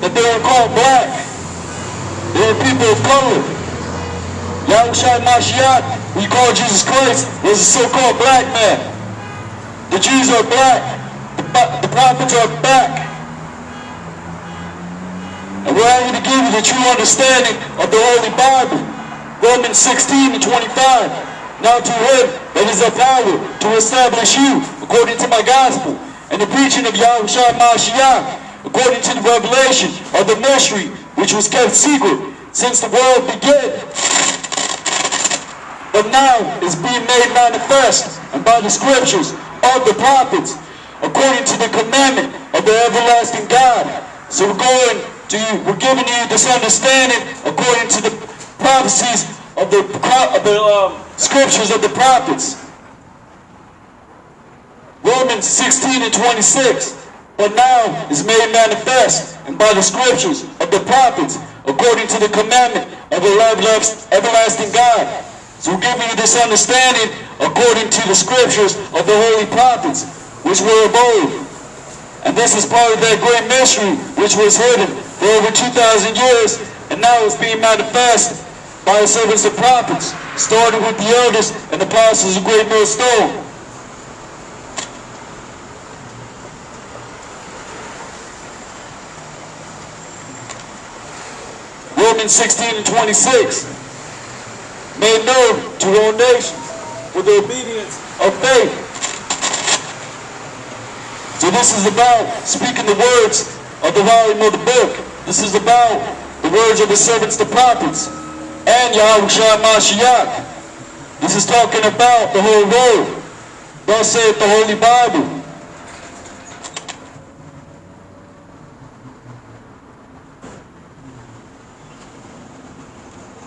that they were called black. They were people of color. Yahushua Mashiach, who you call Jesus Christ, was a so-called black man. The Jews are black. The prophets are black. And we're able to give you the true understanding of the Holy Bible. Romans 16:25. Now to him that is of power to establish you according to my gospel, and the preaching of Yahushua Mashiach, according to the revelation of the mystery which was kept secret since the world began, but now is being made manifest, and by the scriptures of the prophets, according to the commandment of the everlasting God. So we're giving you this understanding according to the prophecies of the scriptures of the prophets. Romans 16:26. But now is made manifest, and by the scriptures of the prophets, according to the commandment of the everlasting God. So we're giving you this understanding according to the scriptures of the holy prophets, which were of old. And this is part of that great mystery which was hidden for over 2,000 years, and now it's being manifest by the servants of prophets, starting with the elders and apostles of Great Millstone. Romans 16:26. Made known to all nations with the obedience of faith. So this is about speaking the words of the volume of the book. This is about the words of the servants, the prophets, and Yahushua Mashiach. This is talking about the whole world. Thus saith the Holy Bible.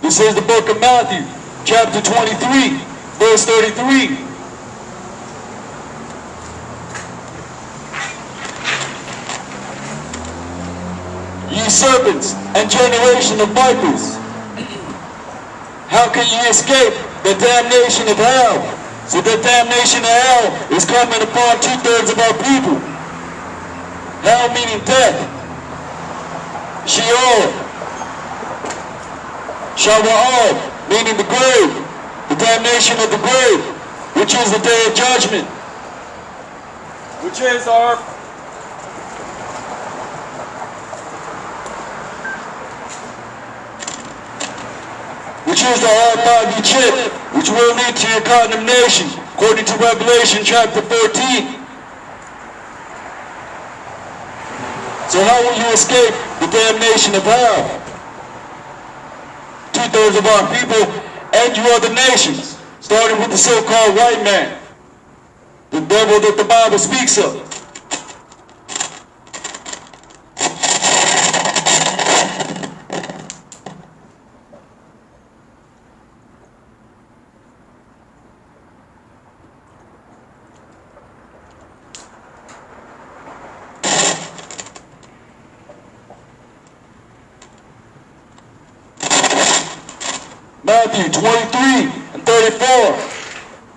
This is the book of Matthew, chapter 23, verse 33. Ye serpents and generation of vipers, how can ye escape the damnation of hell? So the damnation of hell is coming upon 2/3 of our people. Hell meaning death. Sheol. Shawa'al, meaning the grave, the damnation of the grave, which is the day of judgment. Which is our the Almighty chip, which will lead to your condemnation, according to Revelation chapter 14. So how will you escape the damnation of hell? 2/3 of our people and you other nations, starting with the so-called white man, the devil that the Bible speaks of. Matthew 23:34.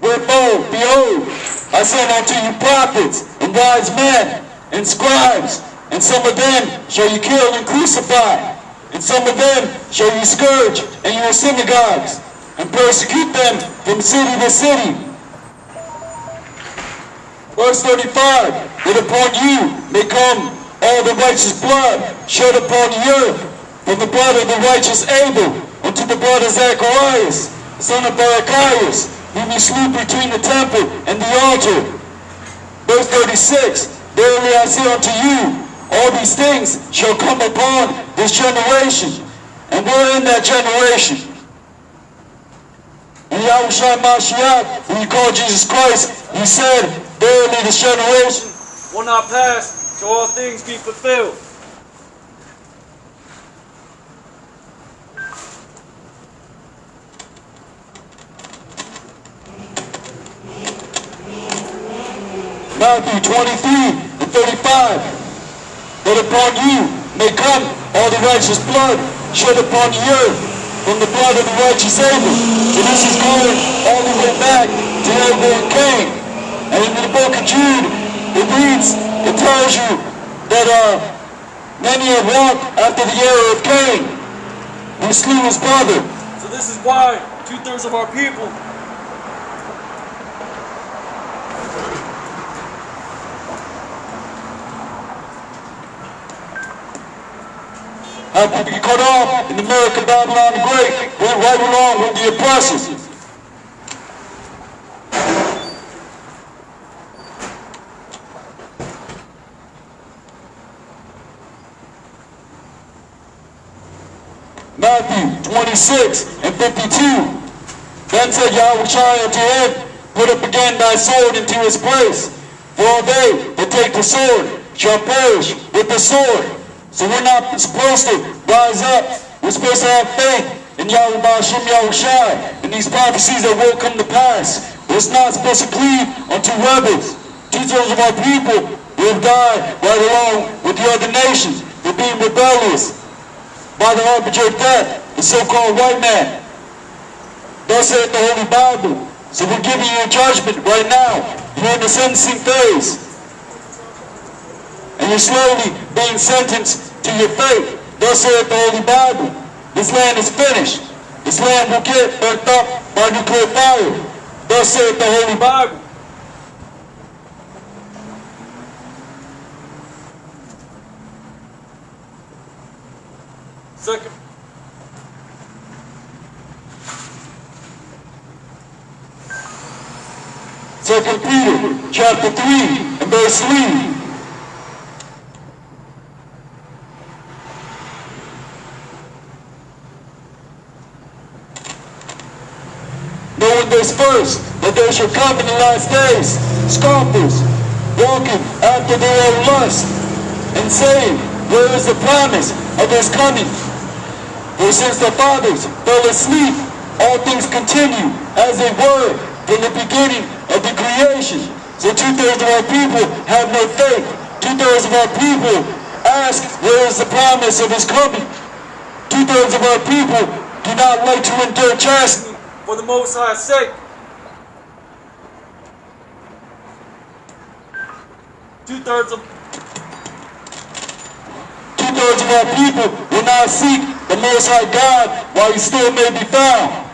Wherefore, behold, I send unto you prophets and wise men and scribes, and some of them shall you kill and crucify, and some of them shall you scourge in your synagogues, and persecute them from city to city. Verse 35. That upon you may come all the righteous blood shed upon the earth, from the blood of the righteous Abel unto the blood of Zacharias, son of Barachias, whom you slew between the temple and the altar. Verse 36. Verily I say unto you, all these things shall come upon this generation. And we're in that generation. And Yahushua Mashiach, who you call Jesus Christ, he said, verily this generation will not pass till all things be fulfilled. Matthew 23:35. That upon you may come all the righteous blood shed upon the earth, from the blood of the righteous Abel. So this is going all the way back to Abel and Cain. And in the book of Jude, it tells you that Many have walked after the error of Cain, who slew his brother. So this is why 2/3 of our people have to be cut off in America, Babylon the Great, went right along with the oppressors. Matthew 26:52. Then said Yahushua unto him, put up again thy sword into his place, for all they that take the sword shall perish with the sword. So we're not supposed to rise up. We're supposed to have faith in Yahushua and these prophecies that will come to pass. We're not supposed to cleave unto rebels. 2/3 of our people will die right along with the other nations. They're being rebellious by the arbitrary death, the so-called white man. Thus saith the Holy Bible. So we're giving you a judgment right now. You're in the sentencing phase. And you're slowly being sentenced to your fate. Thus saith the Holy Bible. This land is finished. This land will get burnt up by nuclear fire. Thus saith the Holy Bible. Second Peter chapter 3 and verse 3. Knowing this first, that there shall come in the last days scoffers, walking after their own lust, and saying, where is the promise of his coming? For since the fathers fell asleep, all things continue as they were from the beginning of the creation. So 2/3 of our people have no faith. 2/3 of our people ask, where is the promise of his coming? 2/3 of our people do not like to endure chastity for the Most High's sake. 2/3 of our people will not seek the Most High God while he still may be found.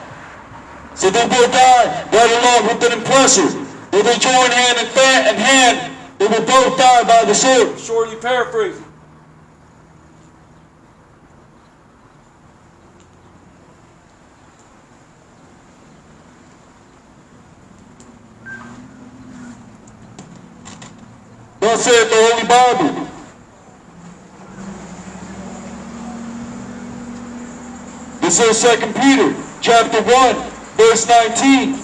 So they will die right along with an oppressor. Will they join hand in hand, they will both die by the sword. Shortly paraphrasing. Thus saith the Holy Bible. This is 2 Peter chapter 1, verse 19.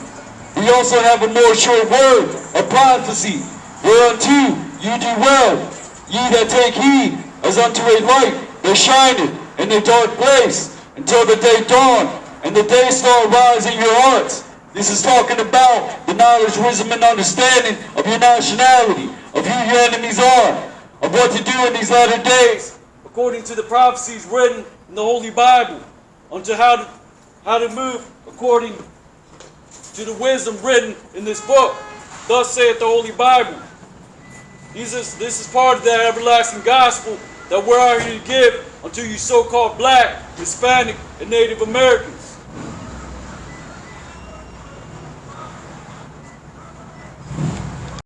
We also have a more sure word of prophecy, whereunto you do well, ye that take heed, as unto a light that shineth in a dark place, until the day dawn, and the day star rise in your hearts. This is talking about the knowledge, wisdom, and understanding of your nationality, of who your enemies are, of what to do in these latter days, according to the prophecies written in the Holy Bible, unto how to move according to the wisdom written in this book. Thus saith the Holy Bible. This is part of that everlasting gospel that we're out here to give unto you so-called black, Hispanic, and Native Americans.